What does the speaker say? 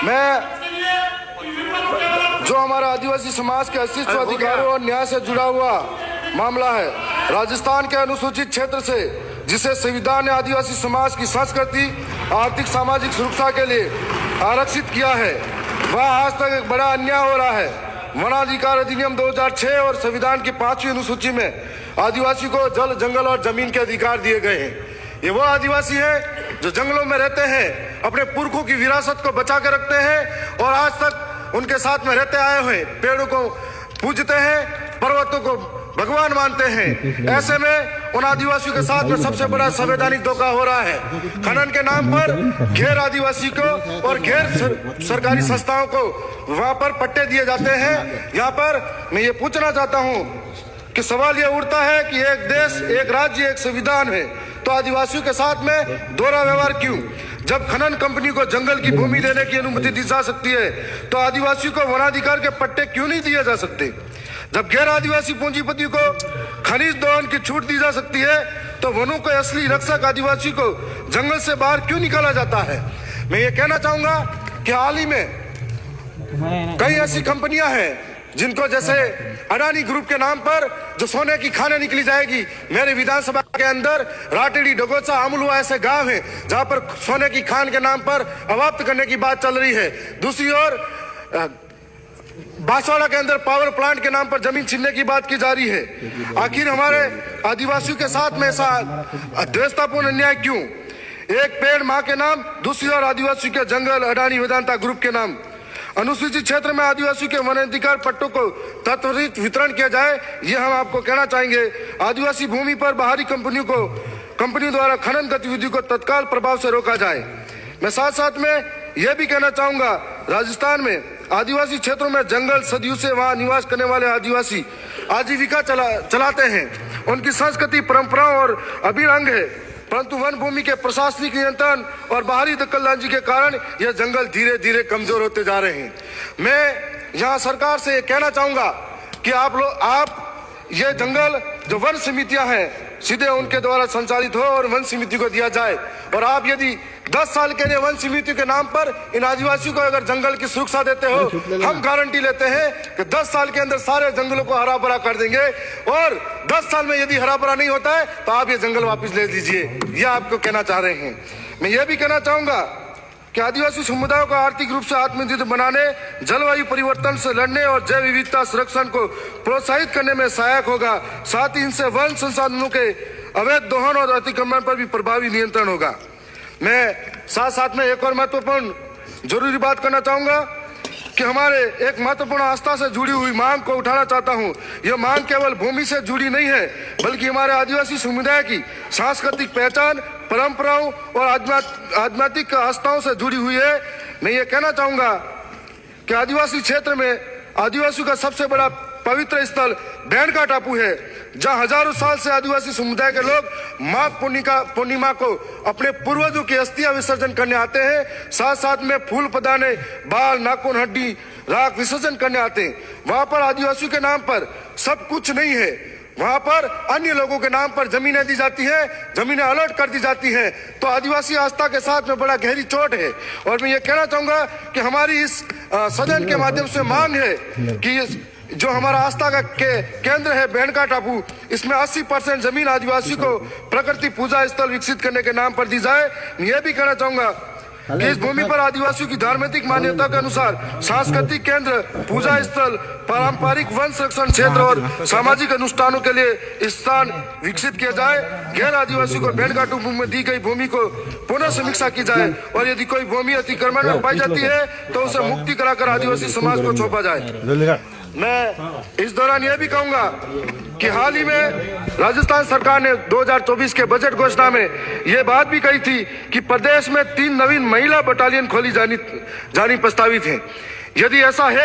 मैं जो हमारा आदिवासी समाज के अस्तित्व, अधिकारों और न्याय से जुड़ा हुआ मामला है, राजस्थान के अनुसूचित क्षेत्र से जिसे संविधान ने आदिवासी समाज की संस्कृति, आर्थिक सामाजिक सुरक्षा के लिए आरक्षित किया है, वह आज तक एक बड़ा अन्याय हो रहा है। वनाधिकार अधिनियम 2006 और संविधान की 5वीं अनुसूची में आदिवासी को जल, जंगल और जमीन के अधिकार दिए गए हैं। ये वो आदिवासी है जो जंगलों में रहते हैं, अपने पुरखों की विरासत को बचा कर रखते हैं और आज तक उनके साथ में रहते आए हुए, पेड़ों को पूजते हैं, पर्वतों को भगवान मानते हैं। ऐसे में उन आदिवासियों के साथ में सबसे बड़ा संवैधानिक धोखा हो रहा है। खनन के नाम पर गैर आदिवासी को और गैर सरकारी संस्थाओं को वहां पर पट्टे दिए जाते हैं। यहाँ पर मैं ये पूछना चाहता हूँ कि सवाल ये उठता है कि एक देश, एक राज्य, एक संविधान है, तो आदिवासियों के साथ में दोहरा व्यवहार क्यों? जब खनन कंपनी को जंगल की भूमि देने की अनुमति दी जा सकती है, तो आदिवासियों को वनाधिकार के पट्टे क्यों नहीं दिए जा सकते? जब गैर आदिवासी पूंजीपति को खनिज दोहन की छूट दी जा सकती है, तो वनों के असली रक्षक आदिवासी को जंगल से बाहर क्यों निकाला जाता है? मैं ये कहना चाहूंगा कि हाल ही में कई ऐसी कंपनियां हैं जिनको, जैसे अडानी ग्रुप के नाम पर जो सोने की खाने निकली जाएगी, मेरे विधानसभा के अंदर राटेड़ी, डगोचा, अमलुआ ऐसे गांव हैं जहां पर सोने की खान के नाम पर अवाप्त करने की बात चल रही है। दूसरी ओर बांसवाड़ा के अंदर पावर प्लांट के नाम पर जमीन छीनने की बात की जा रही है। आखिर हमारे आदिवासियों के साथ में ऐसा द्वेषतापूर्ण अन्याय क्यों? एक पेड़ मां के नाम, दूसरी ओर आदिवासियों के जंगल अडानी वेदांता ग्रुप के नाम। अनुसूचित क्षेत्र में आदिवासियों के वनाधिकार पट्टों को त्वरित वितरण किया जाए, ये हम आपको कहना चाहेंगे। आदिवासी भूमि पर बाहरी कंपनियों द्वारा खनन गतिविधि को तत्काल प्रभाव से रोका जाए। मैं साथ साथ में यह भी कहना चाहूंगा, राजस्थान में आदिवासी क्षेत्रों में जंगल सदियों से वहां निवास करने वाले आदिवासी आजीविका चलाते हैं। उनकी संस्कृति, परंपराओं और अभिरंग है, परंतु वन भूमि के प्रशासनिक नियंत्रण और बाहरी दखलंदाजी के कारण यह जंगल धीरे धीरे कमजोर होते जा रहे हैं। मैं यहाँ सरकार से कहना चाहूंगा कि आप ये जंगल जो वन समितियां हैं, सीधे उनके द्वारा संचालित हो और वन समिति को दिया जाए। और आप यदि 10 साल के लिए वन समिति के नाम पर इन आदिवासियों को अगर जंगल की सुरक्षा देते हो, हम गारंटी लेते हैं कि 10 साल के अंदर सारे जंगलों को हरा भरा कर देंगे। और 10 साल में यदि हरा भरा नहीं होता है तो आप ये जंगल वापस ले लीजिए, यह आपको कहना चाह रहे हैं। मैं ये भी कहना चाहूंगा कि आदिवासी समुदायों को आर्थिक रूप से आत्मनिर्भर बनाने, जलवायु परिवर्तन से लड़ने और जैव विविधता संरक्षण को प्रोत्साहित करने में सहायक होगा। साथ ही इनसे वन संसाधनों के अवैध दोहन और अतिक्रमण पर भी प्रभावी नियंत्रण होगा। मैं साथ साथ में एक और महत्वपूर्ण जरूरी बात करना चाहूंगा कि हमारे एक महत्वपूर्ण आस्था से जुड़ी हुई मांग को उठाना चाहता हूं। यह मांग केवल भूमि से जुड़ी नहीं है, बल्कि हमारे आदिवासी समुदाय की सांस्कृतिक पहचान, परंपराओं और आध्यात्मिक आस्थाओं से जुड़ी हुई है। मैं ये कहना चाहूंगा कि आदिवासी क्षेत्र में आदिवासियों का सबसे बड़ा पवित्र स्थल बैंड टापू है, जहां हजारों साल से आदिवासी समुदाय के लोग माघ पूर्णिमा को अपने पूर्वजों की अस्थियां विसर्जन करने आते हैं। साथ साथ में फूल पदाने, बाल, नाखून, हड्डी, राख विसर्जन करने आते हैं। वहां पर आदिवासियों के नाम पर सब कुछ नहीं है, वहां पर अन्य लोगों के नाम पर जमीनें दी जाती है, जमीनें अलर्ट कर दी जाती हैं। तो आदिवासी आस्था के साथ में बड़ा गहरी चोट है। और मैं ये कहना चाहूंगा कि हमारी इस सदन के माध्यम से मांग है कि जो हमारा आस्था का केंद्र है बैंड टापू, इसमें 80% जमीन आदिवासी को प्रकृति पूजा स्थल विकसित करने के नाम पर दी जाए। यह भी कहना चाहूंगा कि इस भूमि पर आदिवासियों की धार्मिक मान्यता के अनुसार सांस्कृतिक केंद्र, पूजा स्थल, पारंपरिक वन संरक्षण क्षेत्र और सामाजिक अनुष्ठानों के लिए स्थान विकसित किया जाए। गैर आदिवासी को बैंड टापू में दी गई भूमि को पुनः समीक्षा की जाए और यदि कोई भूमि अतिक्रमण में पाई जाती है तो उसे मुक्ति कराकर आदिवासी समाज को सौंपा जाए। मैं इस दौरान यह भी कहूंगा कि हाल ही में राजस्थान सरकार ने 2024 के बजट घोषणा में यह बात भी कही थी कि प्रदेश में 3 नवीन महिला बटालियन खोली जानी प्रस्तावित है। यदि ऐसा है